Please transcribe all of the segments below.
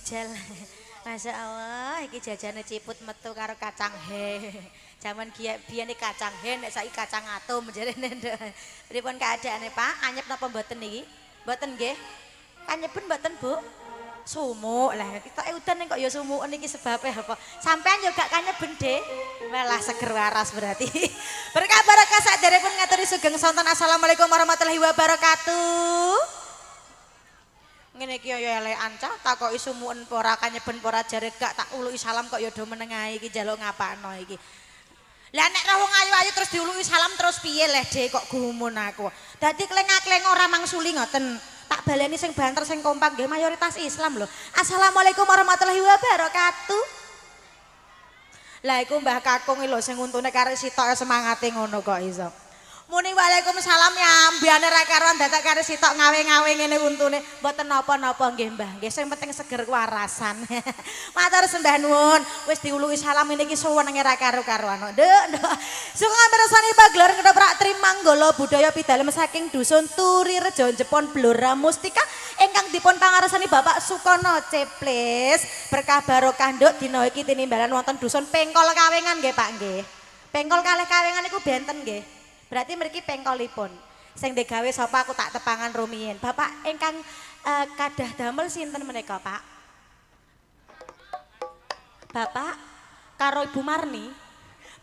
jajal. Masya Allah, iki jajane ciput metu karo kacang he. Zaman biyen kacang he, nek saiki kacang atom jarene. Pripun keadaane, Pak? Anyep napa mboten niki? Mboten nggih. Kanyepen mboten, Bu? Sumuk lah, kita udan kok ya sumuken iki sebabe apa? Sampean yo gak kanyeben, Dik. Walah seger waras berarti. Berkah barokah saderepun ngaturi sugeng sonten. Assalamualaikum warahmatullahi wabarakatuh. Ngene iki ya elekan cah takoki sumuken apa ora kanyeben apa ora jare gak tak uluki salam kok ya do meneng ae iki njaluk ngapakno iki. Lah nek ra wong ayu-ayu terus diuluki salam terus piye leh Dik kok gumun aku. Dadi klengak-klengok ora mangsuli ngoten. Tak baleni sing banter sing kompak nggih mayoritas Islam lho. Assalamualaikum warahmatullahi wabarakatuh. Lah iku Mbah Kakung lho sing untune karek sitok semangate ngono kok iso. Muni waalaikumsalam ya ambiane ra karuan dadak karo sitok ngawe-ngawe ngene untune. Mboten napa-napa nggih Mbah. Nggih sing penting seger warasan. Matur sembah nuwun. Wis diuluki salam ini iki suwenenge ra karo-karuan. Nduk. Sugeng mirsani pagelaran ketoprak Trimanggala budaya pidalem saking dusun Turirejo Jepon Blora Mustika ingkang dipun pangarsani Bapak Sukono Ceplis. Berkah barokah nduk dina iki tinimbalan wonten dusun Pengkol Kawengan nggih Pak nggih. Pengkol kalih Kawengan niku benten nggih. Berarti mriki pengkolipun. Sing digawe sapa aku tak tepangan rumiyin. Bapak ingkang kadah damel sinten menika, Pak? Bapak karo Ibu Marni.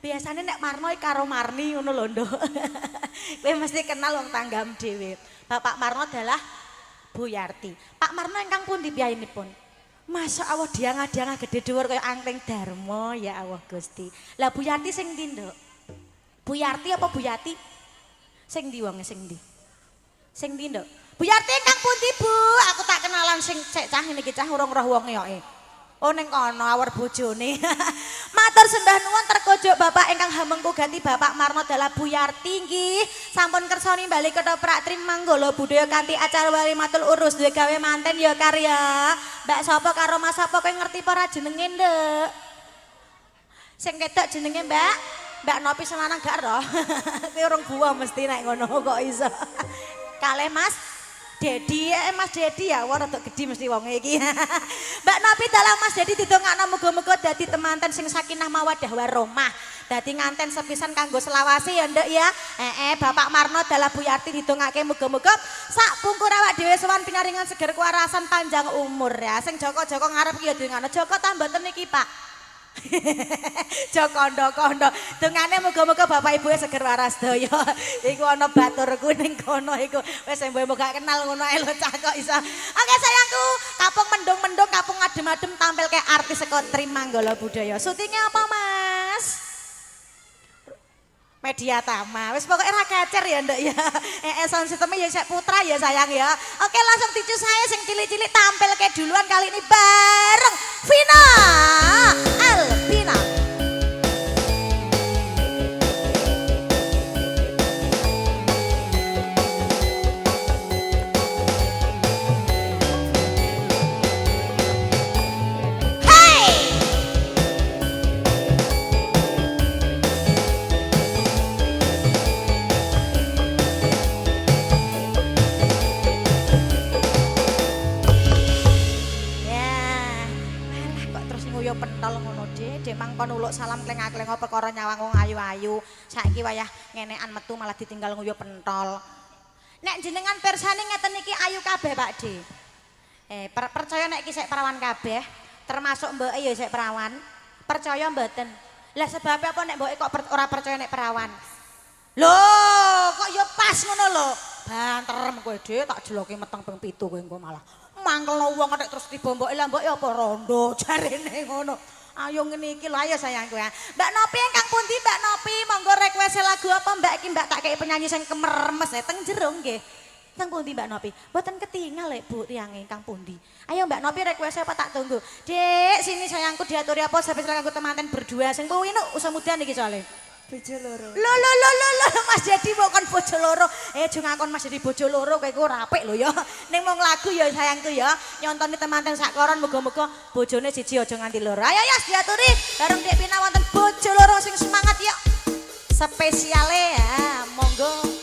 Biasanya nek Marno karo Marni ngono lho, Nduk. Kowe mesti kenal wong tanggam dhewe. Bapak Marno adalah Bu Yarti. Pak Marno ingkang pundi piyayinipun? Masya Allah dianga-dianga gede dhuwur kaya angling Darmo ya Allah Gusti. Lah Bu Yarti sing ndi, Nduk? Bu Yarti apa Bu Yati? Sing ndi wonge sing ndi? Sing ndi, Nduk? Bu Yarti ingkang pundi, Bu? Aku tak kenalan sing cek cah ngene iki cah urung roh wong yoke. Oh ning kono awar bojone. Matur sembah nuwun terkojuk Bapak ingkang hamengku ganti Bapak Marno dalah Bu Yarti nggih. Sampun kersa nimbali ketoprak Trimanggala budaya kanthi acara walimatul urus duwe gawe manten ya karya. Mbak sapa karo Mas sapa kowe ngerti apa ora jenenge, Nduk? Sing ketok jenenge Mbak Nopi semanang gak roh. Kowe urung buah mesti nek ngono kok iso. Kalih Mas Dedi, Mas Dedi ya, wah rada gedhi mesti wong iki. Mbak Nopi dalam Mas Dedi didongakno muga-muga dadi temanten sing sakinah mawaddah warahmah. Dadi nganten sepisan kanggo selawase ya Nduk ya. Bapak Marno dalah Bu Yarti didongake muga-muga sak pungkur awak dhewe sowan pinaringan seger kuwarasan panjang umur ya. Sing Joko-joko ngarep ki ya dongakno Joko ta mboten niki Pak. Jokondo-kondo dungane muga-muga bapak ibu seger waras daya. Iku ana baturku ning kono iku wis mbok gak kenal ngono ae lho cah kok iso. Oke sayangku, kapung mendung-mendung kapung adem-adem tampil kayak artis saka Trimanggala budaya. Syutingnya apa Mas? Media Tama. Wis pokoke ra kecer ya Nduk ya. Sound sistemnya ya sik putra ya sayang ya. Oke langsung dicu saya sing cilik-cilik tampil ke duluan kali ini bareng Vina Alvina. Pentol ngono Dek mangkon uluk salam klengak-klengok perkara nyawang wong ayu-ayu. Saiki wayah ngenekan metu malah ditinggal nguyuh pentol. Nek jenengan persane ngeten iki ayu kabeh Pak De. Percaya nek iki sik perawan kabeh, termasuk mboke ya sik perawan. Percaya mboten? Lah sebab apa nek mboke kok ora percaya nek perawan? Loh, kok ya pas ngono lho. Banterem kowe Dek, tak jeloki meteng ping 7 kowe engko malah. Mangkelno wong nek terus dibomboki lah mbok ya apa rondo jarene ngono. Ayo ngene iki lho ayo sayangku ya. Mbak Nopi ingkang pundi Mbak Nopi? Monggo request lagu apa Mbak iki Mbak tak kei penyanyi sing kemermes teng jero nggih. Teng pundi Mbak Nopi? Mboten ketinggal lek Bu tiyang ingkang pundi. Ayo Mbak Nopi request apa tak tunggu. Dek sini sayangku diaturi apa sampai kanggo temanten berdua sing kuwi usah mudan iki soalé. Bojo loro. Lho Mas Dedi kok kon bojo loro. Aja ngakon Mas Dedi bojo loro kowe iku ora apik lho ya. Ning mung lagu ya sayangku ya. Nyontoni temanten sak koron muga-muga bojone siji aja nganti loro. Ayo ya diaturi bareng Dek Pina wonten bojo loro sing semangat ya. Spesiale ya, monggo.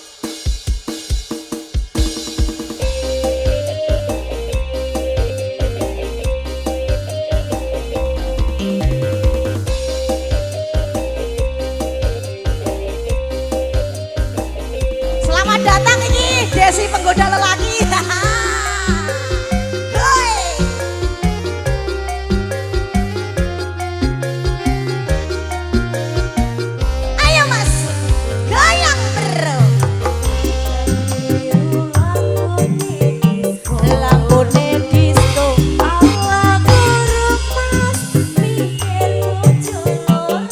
goda lelaki. Hoi. Ayo Mas, goyang bro. Lampune disco. Allah guru Mas mikir bojo loro.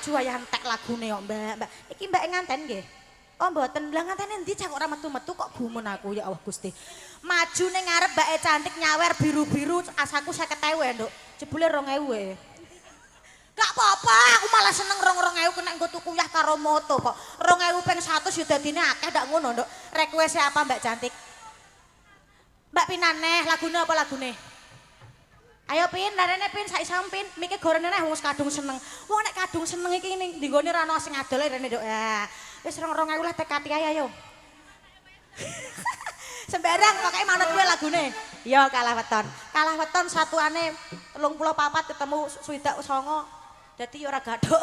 Wayah entek lagune kok Mbak. Iki Mbak nganten nggih. Oh mboten, lah ngantene endi cak ora metu-metu kok gumun aku ya Allah Gusti. Maju ning ngarep mbake cantik nyawer biru-biru asaku 50.000 ya, Nduk. Jebule 2.000 e. Gak apa-apa, aku malah seneng 2.000 kena nggo tuku yah karo moto kok. 2.000 ping 100 ya dadine akeh ndak ngono, Nduk. Request apa Mbak cantik? Mbak Pinaneh, lagune apa lagune? Ayo Pin, larene Pin, sak sampin. Miki gorene neh wong kadung seneng. Wong nek kadung seneng iki ning dinggone ra ono sing adol rene, Nduk. Ya. Wis 2.000 lah tekati ae ayo. Sembarang pokoke manut kowe lagune. Ya kalah weton. Kalah weton satuane 34 ketemu 29. Dadi ya ora gathuk.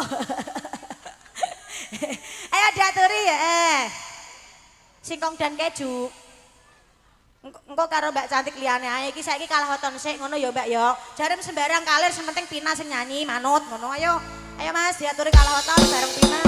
Ayo diaturi ya. Singkong dan keju. Engko karo Mbak cantik liyane ae iki saiki kalah weton sik ngono ya Mbak ya. Jarem sembarang kalir sing penting Pina sing nyanyi manut ngono ayo. Ayo Mas diaturi kalah weton bareng Pina.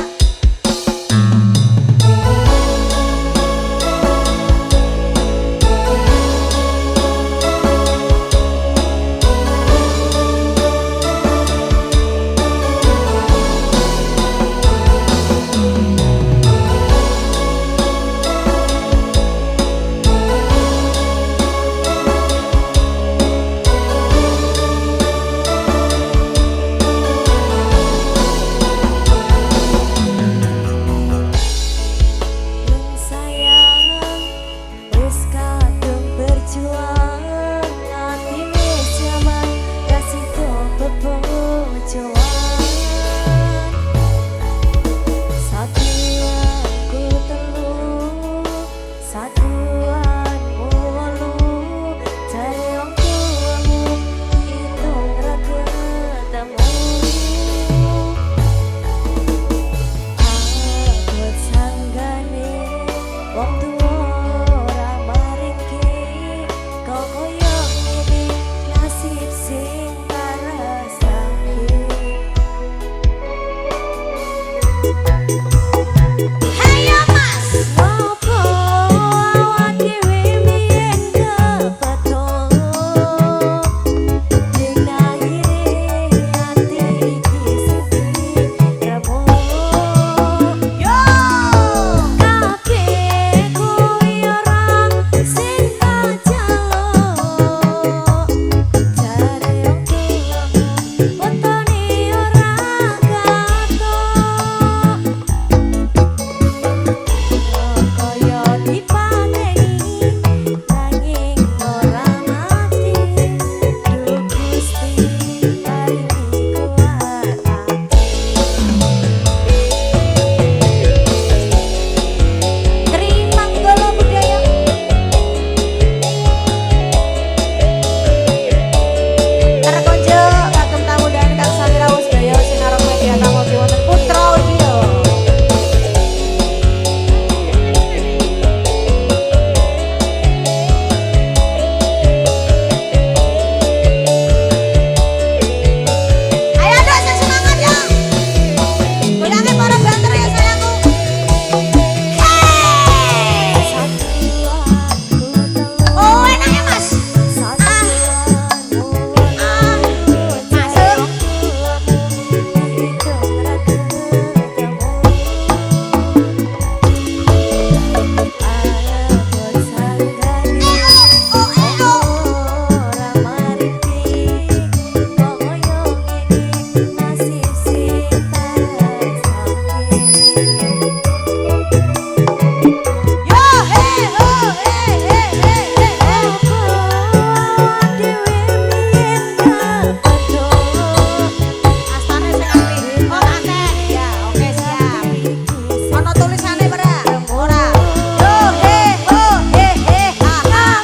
tulisane ora? Ora. Yo he ho he he ha ha.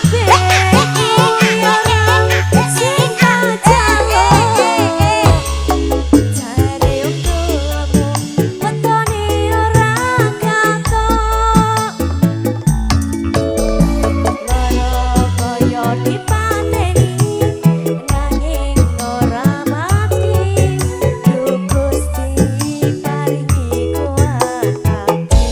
Sing aja jare utumu wetone ora katok. Lara kaya dipateni nanging ora mati. Duh Gusti paringi kuat ati.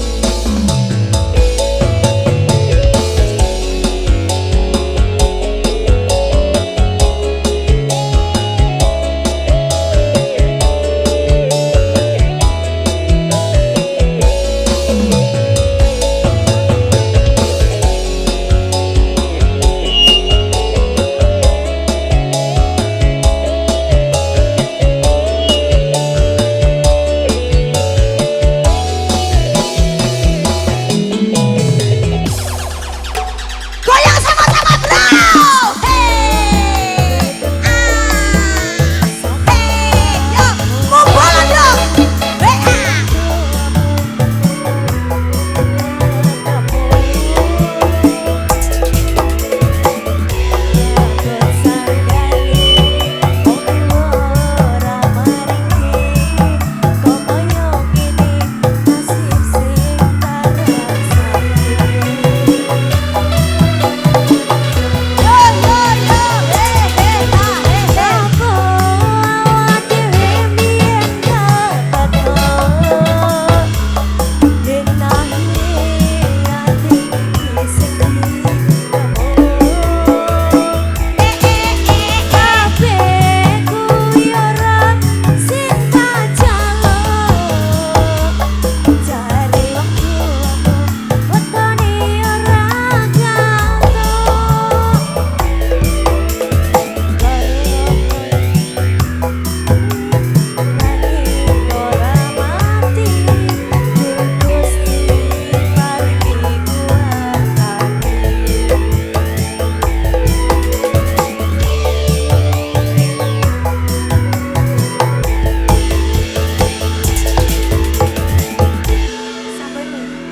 Goyang sama-sama bro. Hey, yo, ngumpul dong.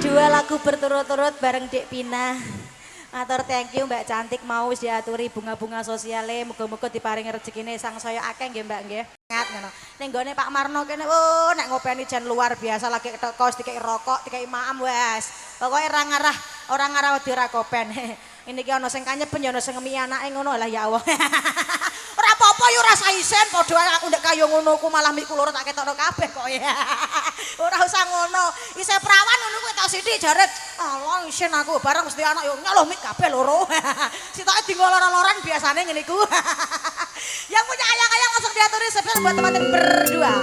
Dua lagu berturut-turut bareng Dek Pina. Matur thank you Mbak Cantik mau wis diaturi bunga-bunga sosiale muga-muga diparingi rezekine sangsaya akeh nggih Mbak nggih. Ngat ngono. Ning gone Pak Marno kene nek ngopeni jan luar biasa lagi teko dikei rokok, dikei maam wes. Pokoke ora ngarah wedi ora kopen. Ini ki ana sing kanyeben ya ana sing ngemi anake ngono lah ya Allah. Ora apa-apa yo rasa isen padha aku ndek kaya ngono ku malah miku loro tak ketokno kabeh kok ya. Ora usah ngono. Isih perawan ngono kuwi tak sithik jare Allah isen aku bareng mesti anak yo nyaloh mik kabeh loro. Sitoke dingolor-loran biasane ngene iku. Yang punya ayang-ayang langsung diaturi spesial buat teman-teman berdua.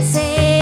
Sing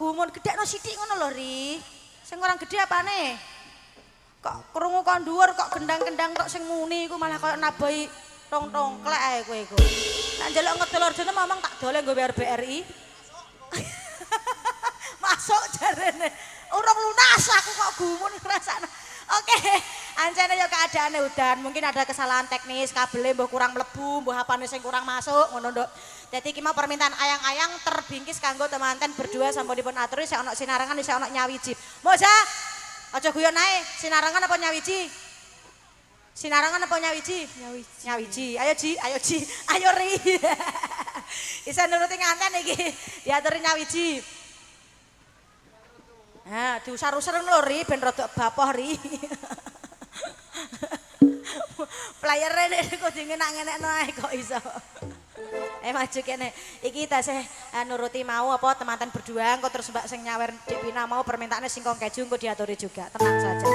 gumun gedekno sithik ngono lho, Ri. Sing orang gede apane? Kok krungu kon dhuwur kok gendang-gendang tok sing muni iku malah koyo nabohi tong-tongklek ae kowe iku. Nek njaluk ngedol orjene momong tak dole nggo BRI. Masuk jarene. Urung lunas aku kok gumun ngrasakno. Oke, ancene ya keadaane udan, mungkin ada kesalahan teknis, kabelnya mbuh kurang mlebu, mbuh apane sing kurang masuk ngono nduk. Dadi iki mau permintaan ayang-ayang terbingkis kanggo temanten berdua sampun dipun aturi sik ana sinarangan sik ana nyawiji. Moja, aja guyon ae, sinarangan apa nyawiji? Sinarangan apa nyawiji? Nyawiji. Nyawiji. Ayo Ji, ayo Ji, ayo Ri. Isa nuruti nganten iki, diaturi nyawiji. Nah, diusar-usar lho Ri, ben rada bapoh Ri. Playere nek kok dingenak-ngenekno ae kok iso. Maju kene. Iki tasih nuruti mau apa temanten berdua engko terus Mbak sing nyawer Dik Pina mau permintaane singkong keju engko diaturi juga. Tenang saja.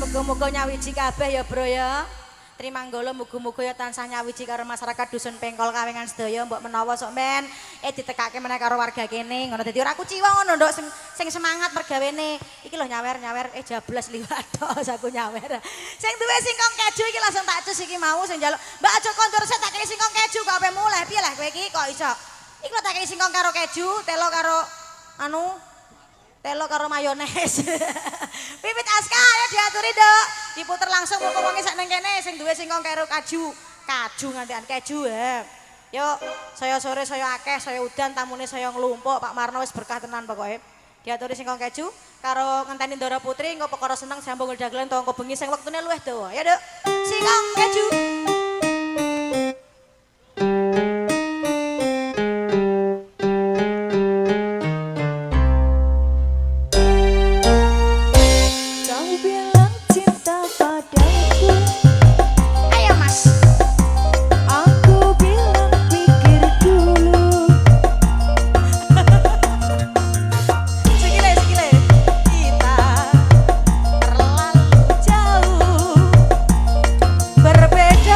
muga-muga nyawiji kabeh ya bro ya. Trimanggala muga-muga ya tansah nyawiji karo masyarakat dusun Pengkol Kawengan sedaya mbok menawa sok men ditekake meneh karo warga kene ngono dadi ora kuciwa ngono nduk sing semangat mergawene iki lho nyawer jablas liwat tok aku nyawer sing duwe singkong keju iki langsung tak cus iki mau sing njaluk Mbak aja kondur sik tak kei singkong keju kok ape muleh piye lah kowe iki kok iso iki lho tak kei singkong karo keju telo karo telo karo mayones. Pipit Aska ayo diaturi, Dok. Diputer langsung mumpung wong sak ning kene sing duwe singkong karo kaju. Kaju ngantian keju ya. Yuk, saya sore saya akeh, saya udan tamune saya nglumpuk. Pak Marno wis berkah tenan pokoke. Diaturi singkong keju karo ngenteni Ndara Putri engko perkara seneng sambung dagelan to engko bengi sing wektune luwih dawa. Ya, Dok. Singkong keju. Berbeda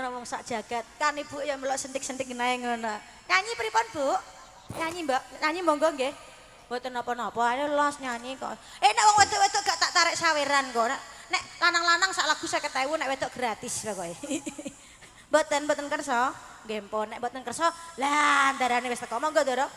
ana wong sak jagat. Kan Ibu ya melok sentik-sentik nae ngono. Nyanyi pripun, Bu? Nyanyi, Mbak. Nyanyi monggo nggih. Mboten napa-napa, ayo los nyanyi kok. Nek wong wedok-wedok gak tak tarik saweran kok. Nek lanang-lanang sak lagu 50.000 nek wedok gratis pokoke. Mboten kersa. Nggih mpun nek mboten kersa lah andarane wis teko monggo Ndoro.